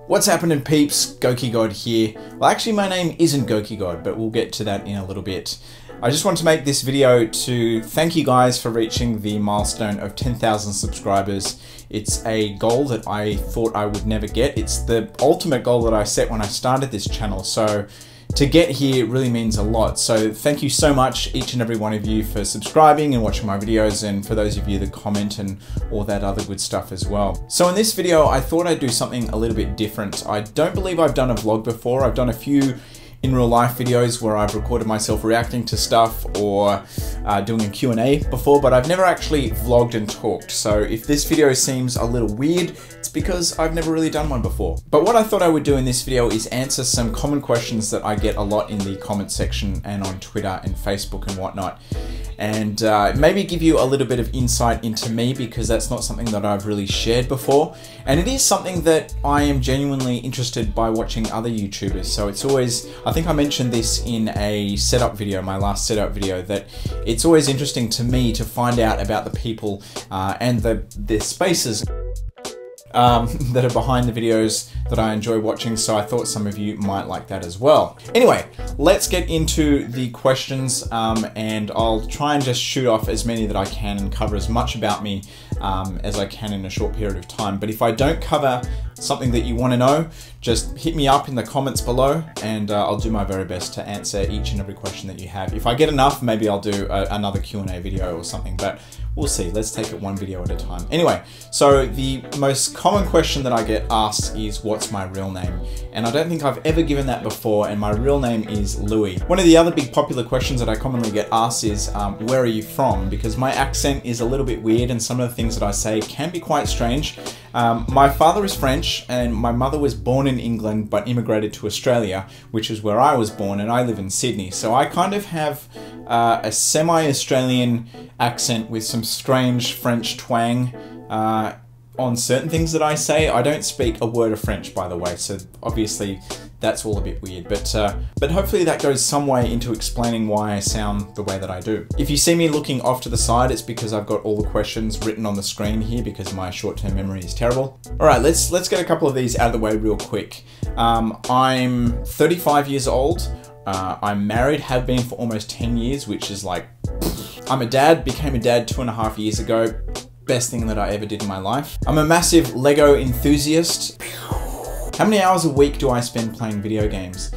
What's happening, peeps? GokiGod here. Well, actually my name isn't GokiGod, but we'll get to that in a little bit. I just want to make this video to thank you guys for reaching the milestone of 10,000 subscribers. It's a goal that I thought I would never get. It's the ultimate goal that I set when I started this channel, so to get here really means a lot. So thank you so much, each and every one of you, for subscribing and watching my videos, and for those of you that comment and all that other good stuff as well. So in this video, I thought I'd do something a little bit different. I don't believe I've done a vlog before. I've done a few in real life videos where I've recorded myself reacting to stuff or doing a Q&A before, but I've never actually vlogged and talked. So if this video seems a little weird, it's because I've never really done one before. But what I thought I would do in this video is answer some common questions that I get a lot in the comment section and on Twitter and Facebook and whatnot. And maybe give you a little bit of insight into me, because that's not something that I've really shared before. And it is something that I am genuinely interested by watching other YouTubers. So it's always, I think I mentioned this in a setup video, my last setup video, that it's always interesting to me to find out about the people and the spaces that are behind the videos that I enjoy watching, so I thought some of you might like that as well. Anyway, let's get into the questions, and I'll try and just shoot off as many that I can and cover as much about me as I can in a short period of time. But if I don't cover something that you want to know, just hit me up in the comments below, and I'll do my very best to answer each and every question that you have. If I get enough, maybe I'll do another Q&A video or something, but we'll see. Let's take it one video at a time. Anyway, so the most common question that I get asked is, what's my real name? And I don't think I've ever given that before, and my real name is Louis. One of the other big popular questions that I commonly get asked is, where are you from? Because my accent is a little bit weird, and some of the things that I say can be quite strange. My father is French, and my mother was born in England but immigrated to Australia, which is where I was born, and I live in Sydney. So I kind of have a semi-Australian accent with some strange French twang on certain things that I say. I don't speak a word of French, by the way, so obviously that's all a bit weird, but hopefully that goes some way into explaining why I sound the way that I do. If you see me looking off to the side, it's because I've got all the questions written on the screen here, because my short-term memory is terrible. All right, let's get a couple of these out of the way real quick. I'm 35 years old. I'm married, have been for almost 10 years, which is like, I'm a dad, became a dad 2.5 years ago. Best thing that I ever did in my life. I'm a massive Lego enthusiast. How many hours a week do I spend playing video games?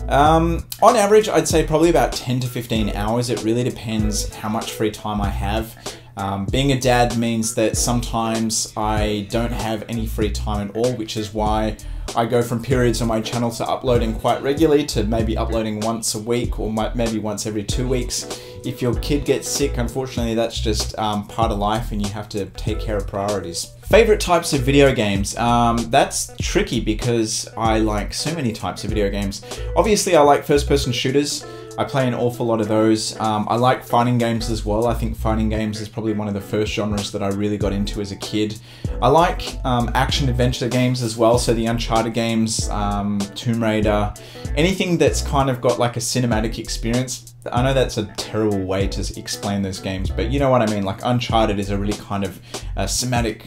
On average, I'd say probably about 10 to 15 hours. It really depends how much free time I have. Being a dad means that sometimes I don't have any free time at all, which is why I go from periods on my channel to uploading quite regularly to maybe uploading once a week, or maybe once every 2 weeks. If your kid gets sick, unfortunately, that's just part of life, and you have to take care of priorities. Favorite types of video games? That's tricky because I like so many types of video games. Obviously, I like first-person shooters. I play an awful lot of those. I like fighting games as well. I think fighting games is probably one of the first genres that I really got into as a kid. I like action-adventure games as well, so the Uncharted games, Tomb Raider, anything that's kind of got like a cinematic experience. I know that's a terrible way to explain those games, but you know what I mean. Like Uncharted is a really kind of cinematic,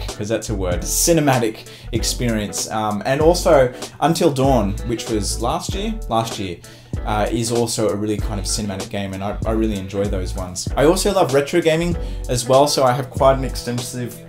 because that's a word, cinematic experience. And also Until Dawn, which was last year, is also a really kind of cinematic game, and I really enjoy those ones. I also love retro gaming as well, so I have quite an extensive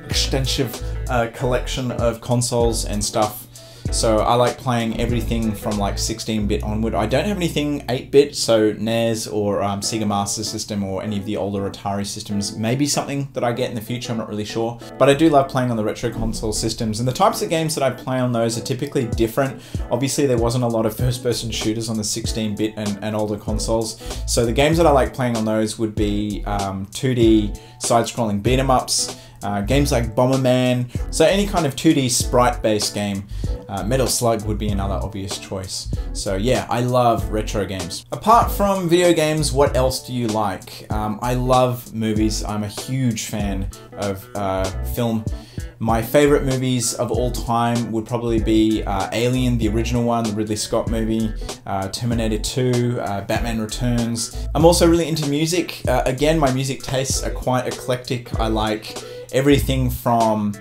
collection of consoles and stuff. So I like playing everything from like 16-bit onward. I don't have anything 8-bit, so NES or Sega Master System or any of the older Atari systems. Maybe something that I get in the future, I'm not really sure. But I do love playing on the retro console systems, and the types of games that I play on those are typically different. Obviously, there wasn't a lot of first-person shooters on the 16-bit and older consoles. So the games that I like playing on those would be 2D side-scrolling beat-em-ups, games like Bomberman, so any kind of 2D sprite-based game. Metal Slug would be another obvious choice. So yeah, I love retro games. Apart from video games, what else do you like? I love movies. I'm a huge fan of film. My favorite movies of all time would probably be Alien, the original one, the Ridley Scott movie, Terminator 2, Batman Returns. I'm also really into music. Again, my music tastes are quite eclectic. I like everything from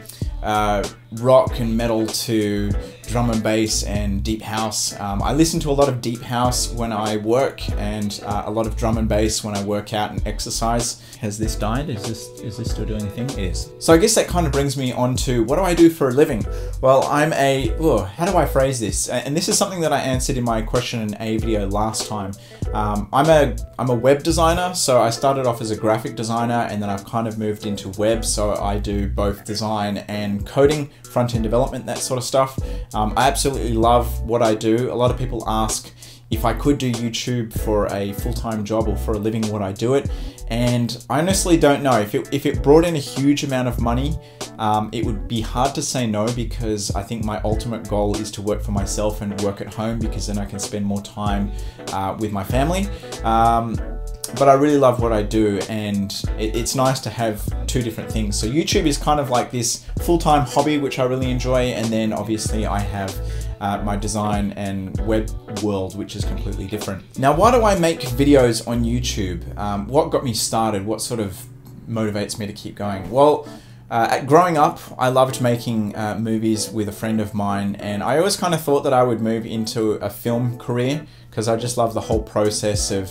rock and metal to drum and bass and deep house. I listen to a lot of deep house when I work, and a lot of drum and bass when I work out and exercise. Has this died? Is this still doing a thing? It is. So I guess that kind of brings me on to what do I do for a living? Well, I'm a, how do I phrase this? And this is something that I answered in my question and A video last time. I'm a web designer, so I started off as a graphic designer and then I've kind of moved into web, so I do both design and coding, front-end development, that sort of stuff. I absolutely love what I do. A lot of people ask if I could do YouTube for a full-time job or for a living, would I do it? And I honestly don't know. If it brought in a huge amount of money, it would be hard to say no, because I think my ultimate goal is to work for myself and work at home, because then I can spend more time with my family. But I really love what I do, and it's nice to have two different things. So YouTube is kind of like this full-time hobby, which I really enjoy, and then obviously I have my design and web world, which is completely different. Now, why do I make videos on YouTube? What got me started? What sort of motivates me to keep going? Well, growing up, I loved making movies with a friend of mine, and I always kind of thought that I would move into a film career, because I just love the whole process of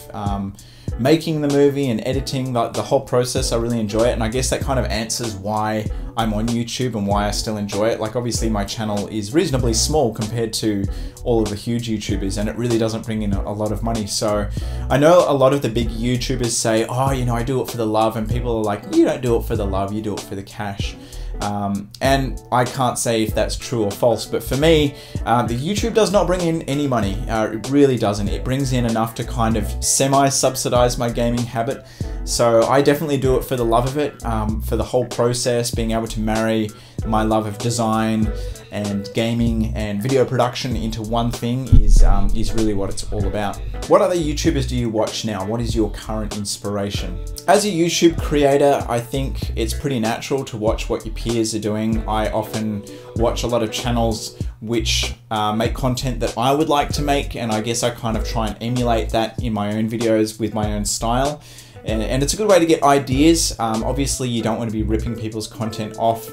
making the movie and editing, the whole process. I really enjoy it, and I guess that kind of answers why I'm on YouTube and why I still enjoy it. Like, obviously my channel is reasonably small compared to all of the huge YouTubers, and it really doesn't bring in a lot of money. So I know a lot of the big YouTubers say, oh, you know, I do it for the love, and people are like, you don't do it for the love, you do it for the cash. And I can't say if that's true or false, but for me, the YouTube does not bring in any money. It really doesn't. It brings in enough to kind of semi-subsidize my gaming habit. So I definitely do it for the love of it, for the whole process, being able to marry my love of design and gaming and video production into one thing is really what it's all about. What other YouTubers do you watch now? What is your current inspiration? As a YouTube creator, I think it's pretty natural to watch what your peers are doing. I often watch a lot of channels which make content that I would like to make, and I guess I kind of try and emulate that in my own videos with my own style. And it's a good way to get ideas. Obviously, you don't want to be ripping people's content off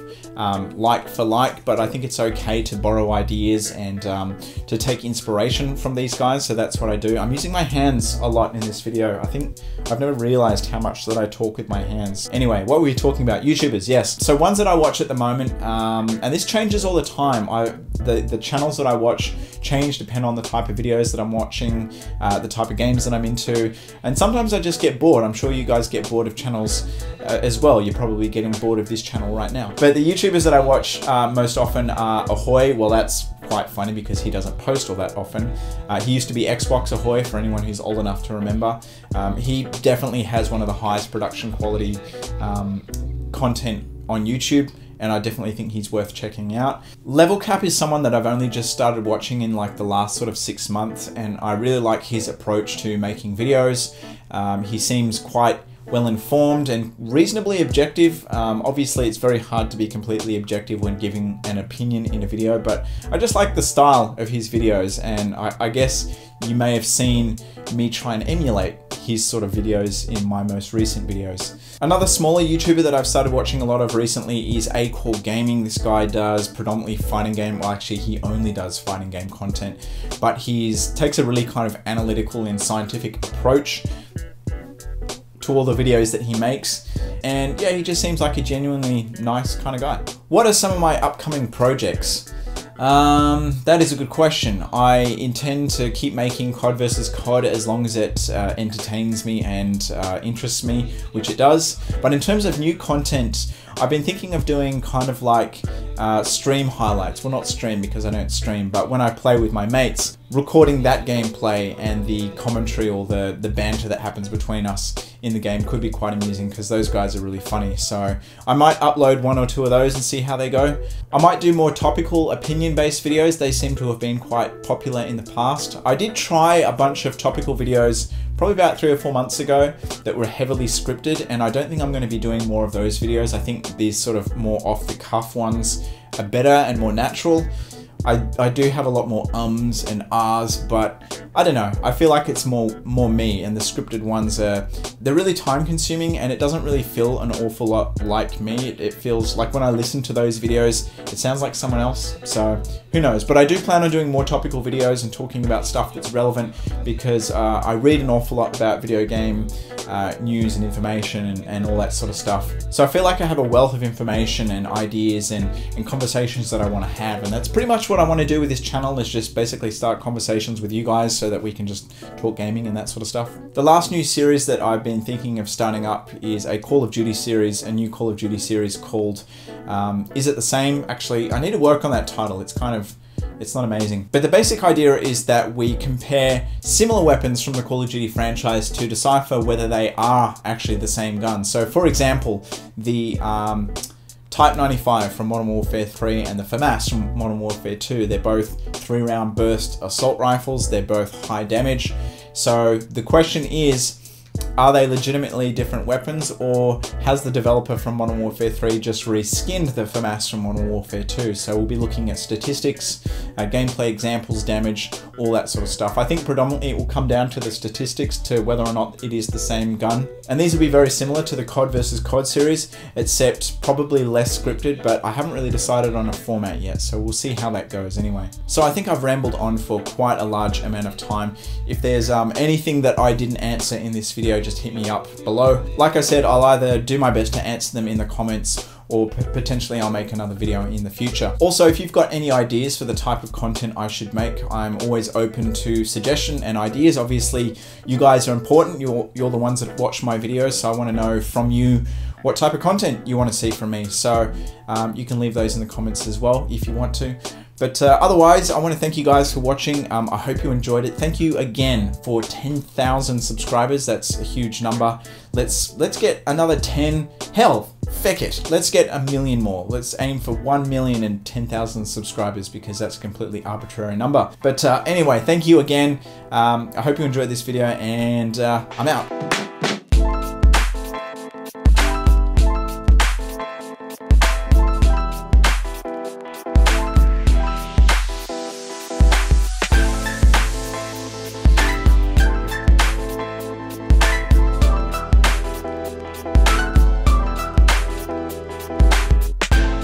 like for like, but I think it's okay to borrow ideas and to take inspiration from these guys. So that's what I do. I'm using my hands a lot in this video. I think I've never realized how much that I talk with my hands. Anyway, what were we talking about? YouTubers, yes. So ones that I watch at the moment, and this changes all the time. The channels that I watch change depending on the type of videos that I'm watching, the type of games that I'm into, and sometimes I just get bored. I'm sure you guys get bored of channels as well. You're probably getting bored of this channel right now. But the YouTubers that I watch most often are Ahoy. Well, that's quite funny because he doesn't post all that often. He used to be Xbox Ahoy, for anyone who's old enough to remember. He definitely has one of the highest production quality content on YouTube, and I definitely think he's worth checking out. Level Cap is someone that I've only just started watching in like the last sort of 6 months, and I really like his approach to making videos. He seems quite well informed and reasonably objective. Obviously it's very hard to be completely objective when giving an opinion in a video, but I just like the style of his videos, and I guess you may have seen me try and emulate his sort of videos in my most recent videos. Another smaller YouTuber that I've started watching a lot of recently is Acore Gaming. This guy does predominantly fighting game, well actually he only does fighting game content, but he takes a really kind of analytical and scientific approach to all the videos that he makes. And yeah, he just seems like a genuinely nice kind of guy. What are some of my upcoming projects? That is a good question. I intend to keep making COD vs COD as long as it entertains me and interests me, which it does. But in terms of new content, I've been thinking of doing kind of like stream highlights. Well, not stream because I don't stream, but when I play with my mates, recording that gameplay and the commentary or the banter that happens between us in the game could be quite amusing because those guys are really funny. So I might upload 1 or 2 of those and see how they go. I might do more topical opinion-based videos. They seem to have been quite popular in the past. I did try a bunch of topical videos probably about 3 or 4 months ago that were heavily scripted, and I don't think I'm going to be doing more of those videos. I think these sort of more off-the-cuff ones are better and more natural. I do have a lot more ums and ahs, but I don't know. I feel like it's more me, and the scripted ones they're really time consuming, and it doesn't really feel an awful lot like me. It feels like when I listen to those videos, it sounds like someone else. So who knows? But I do plan on doing more topical videos and talking about stuff that's relevant because I read an awful lot about video game news and information and all that sort of stuff. So I feel like I have a wealth of information and ideas and conversations that I want to have, and that's pretty much what I want to do with this channel, is just basically start conversations with you guys so that we can just talk gaming and that sort of stuff. The last new series that I've been thinking of starting up is a Call of Duty series, a new Call of Duty series called Is It the Same? Actually, I need to work on that title. It's not amazing. But the basic idea is that we compare similar weapons from the Call of Duty franchise to decipher whether they are actually the same gun. So for example, the Type 95 from Modern Warfare 3 and the FAMAS from Modern Warfare 2, they're both 3-round burst assault rifles. They're both high damage. So the question is, are they legitimately different weapons, or has the developer from Modern Warfare 3 just reskinned the FAMAS from Modern Warfare 2? So we'll be looking at statistics, gameplay examples, damage, all that sort of stuff. I think predominantly it will come down to the statistics, to whether or not it is the same gun. And these will be very similar to the COD versus COD series, except probably less scripted, but I haven't really decided on a format yet, so we'll see how that goes anyway. So I think I've rambled on for quite a large amount of time. If there's anything that I didn't answer in this video, just hit me up below. Like I said, I'll either do my best to answer them in the comments, or potentially I'll make another video in the future. Also, if you've got any ideas for the type of content I should make, I'm always open to suggestion and ideas. Obviously, you guys are important. You're the ones that watch my videos, so I want to know from you what type of content you want to see from me. So you can leave those in the comments as well if you want to. But otherwise, I want to thank you guys for watching. I hope you enjoyed it. Thank you again for 10,000 subscribers. That's a huge number. Let's get another 10. Hell, feck it. Let's get 1 million more. Let's aim for 1,010,000 subscribers, because that's a completely arbitrary number. But anyway, thank you again. I hope you enjoyed this video, and I'm out.